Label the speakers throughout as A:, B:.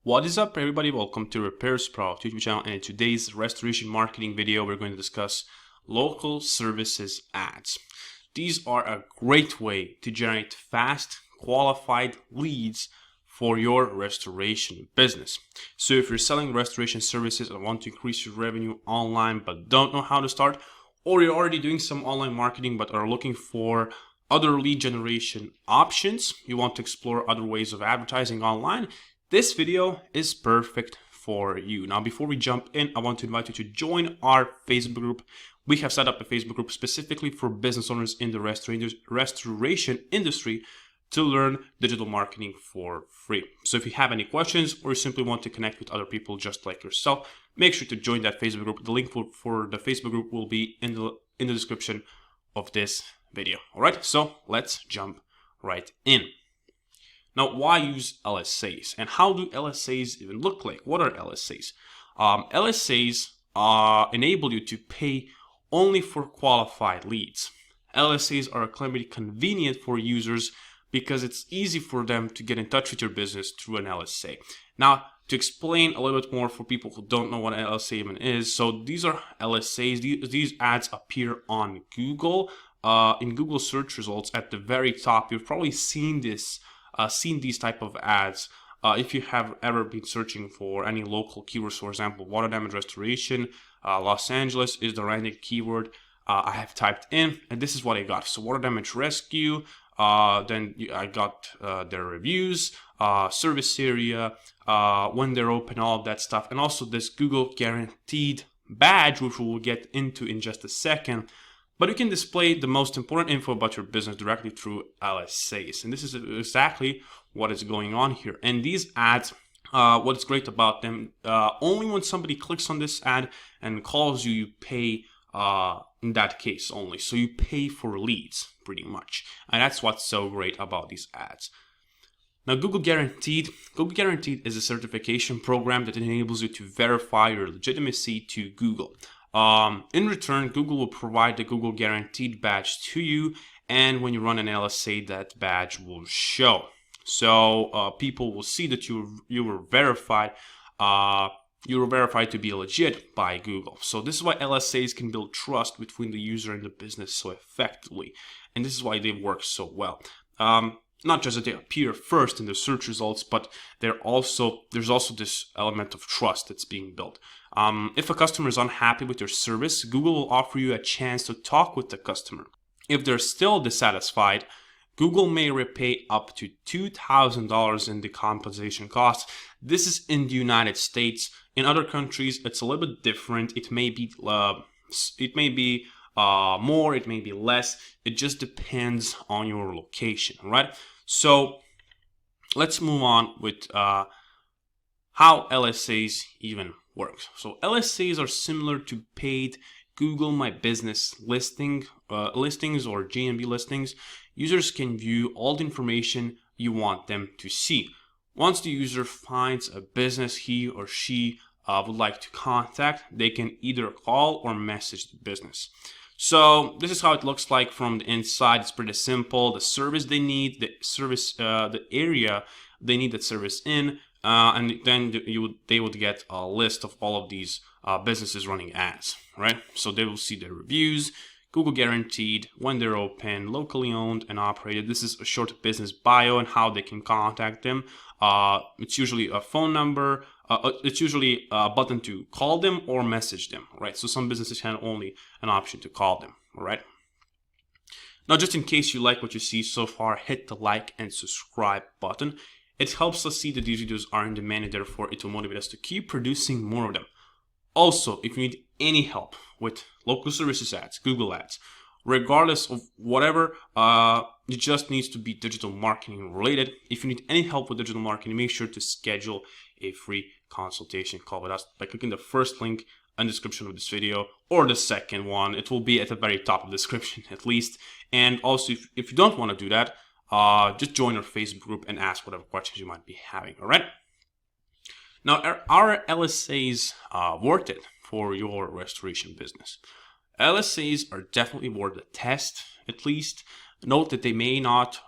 A: What is up, everybody? Welcome to Repair Sprout YouTube channel, and in today's restoration marketing video we're going to discuss local services ads. These are a great way to generate fast, qualified leads for your restoration business. So if you're selling restoration services and want to increase your revenue online but don't know how to start, or you're already doing some online marketing but are looking for other lead generation options, you want to explore other ways of advertising online, this video is perfect for you. Now, before we jump in, I want to invite you to join our Facebook group. We have set up a Facebook group specifically for business owners in the restoration industry to learn digital marketing for free. So if you have any questions or you simply want to connect with other people just like yourself, make sure to join that Facebook group. The link for the Facebook group will be in the description of this video. All right, so let's jump right in. Now, why use LSAs? And how do LSAs even look like? What are LSAs? LSAs enable you to pay only for qualified leads. LSAs are extremely convenient for users because it's easy for them to get in touch with your business through an LSA. Now, to explain a little bit more for people who don't know what an LSA even is, so these are LSAs. These ads appear on Google. In Google search results at the very top. You've probably seen this. Seen these type of ads if you have ever been searching for any local keywords. For example, water damage restoration, Los Angeles is the random keyword I have typed in, and this is what I got. So water damage rescue, then I got their reviews, service area, when they're open, all of that stuff, and also this Google guaranteed badge, which we'll get into in just a second. But you can display the most important info about your business directly through LSAs. And this is exactly what is going on here. And these ads, what's great about them, only when somebody clicks on this ad and calls you, you pay in that case only. So you pay for leads pretty much. And that's what's so great about these ads. Now, Google Guaranteed is a certification program that enables you to verify your legitimacy to Google. In return, Google will provide the Google Guaranteed badge to you, and when you run an LSA, that badge will show. So people will see that you were verified. You were verified to be legit by Google. So this is why LSAs can build trust between the user and the business so effectively, and this is why they work so well. Not just that they appear first in the search results, but there's also this element of trust that's being built. If a customer is unhappy with your service, Google will offer you a chance to talk with the customer. If they're still dissatisfied, Google may repay up to $2,000 in the compensation costs. This is in the United States. In other countries, it's a little bit different. It may be more, it may be less. It just depends on your location, right? So let's move on with how LSAs even works. So LSAs are similar to paid Google My Business listings or GMB listings. Users can view all the information you want them to see. Once the user finds a business he or she would like to contact, they can either call or message the business. So this is how it looks like from the inside. It's pretty simple. The service they need, the area they need that service in, and then they would get a list of all of these businesses running ads, right? So they will see their reviews, Google Guaranteed, when they're open, locally owned and operated. This is a short business bio and how they can contact them. It's usually a phone number. It's usually a button to call them or message them, right? So some businesses have only an option to call them, all right? Now, just in case you like what you see so far, hit the like and subscribe button. It helps us see that these videos are in demand, and therefore it will motivate us to keep producing more of them. Also, if you need any help with local services ads, Google ads, regardless of whatever, it just needs to be digital marketing related. If you need any help with digital marketing, make sure to schedule a free consultation call with us by clicking the first link in the description of this video, or the second one. It will be at the very top of the description at least. And also, if you don't want to do that, just join our Facebook group and ask whatever questions you might be having, all right? Now, are LSAs worth it for your restoration business? LSAs are definitely worth the test, at least. Note that they may not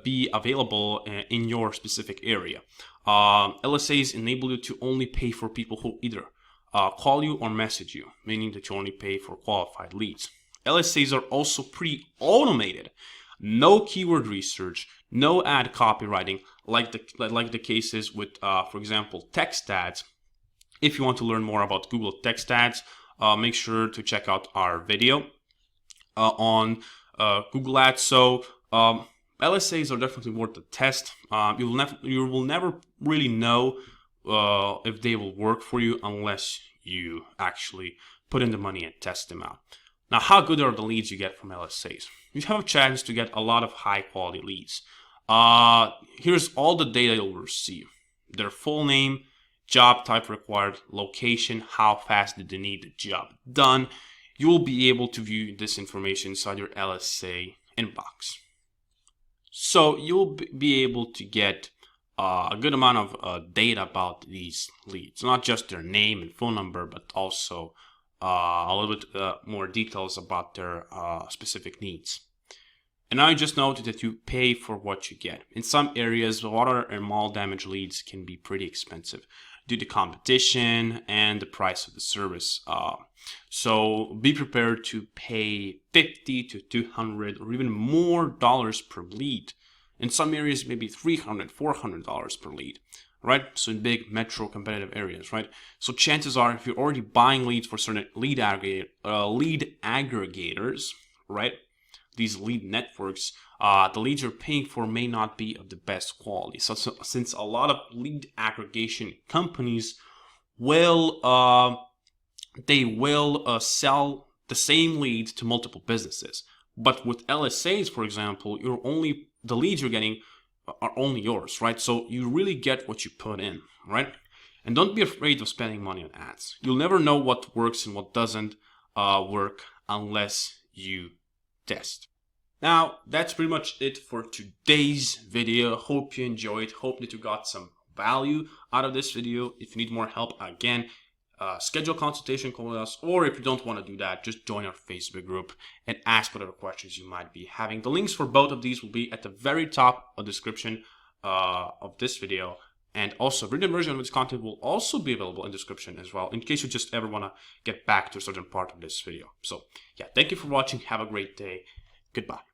A: be available in your specific area. LSAs enable you to only pay for people who either call you or message you, meaning that you only pay for qualified leads. LSAs are also pretty automated. No keyword research, no ad copywriting, like the cases with, for example, text ads. If you want to learn more about Google text ads, make sure to check out our video on Google Ads. So LSAs are definitely worth the test. You will never really know if they will work for you unless you actually put in the money and test them out. Now, how good are the leads you get from LSAs? You have a chance to get a lot of high quality leads. Here's all the data you'll receive: their full name, job type required, location, how fast did they need the job done. You will be able to view this information inside your LSA inbox. So you'll be able to get a good amount of data about these leads, not just their name and phone number, but also a little bit more details about their specific needs. And now you just note that you pay for what you get. In some areas, water and mall damage leads can be pretty expensive due to competition and the price of the service. So be prepared to pay $50 to $200 or even more dollars per lead. In some areas, maybe $300, $400 per lead, right? So in big metro competitive areas, right? So chances are, if you're already buying leads for certain lead aggregators, right? These lead networks, the leads you're paying for may not be of the best quality. So since a lot of lead aggregation companies will sell the same leads to multiple businesses, but with LSAs, for example, the leads you're getting are only yours, right? So you really get what you put in, right? And don't be afraid of spending money on ads. You'll never know what works and what doesn't work unless you test. Now, that's pretty much it for today's video. Hope you enjoyed. Hope that you got some value out of this video. If you need more help, again, schedule a consultation call with us, or if you don't want to do that, just join our Facebook group and ask whatever questions you might be having. The links for both of these will be at the very top of the description of this video. And also, written version of this content will also be available in the description as well, in case you just ever want to get back to a certain part of this video. So yeah, thank you for watching. Have a great day. Goodbye.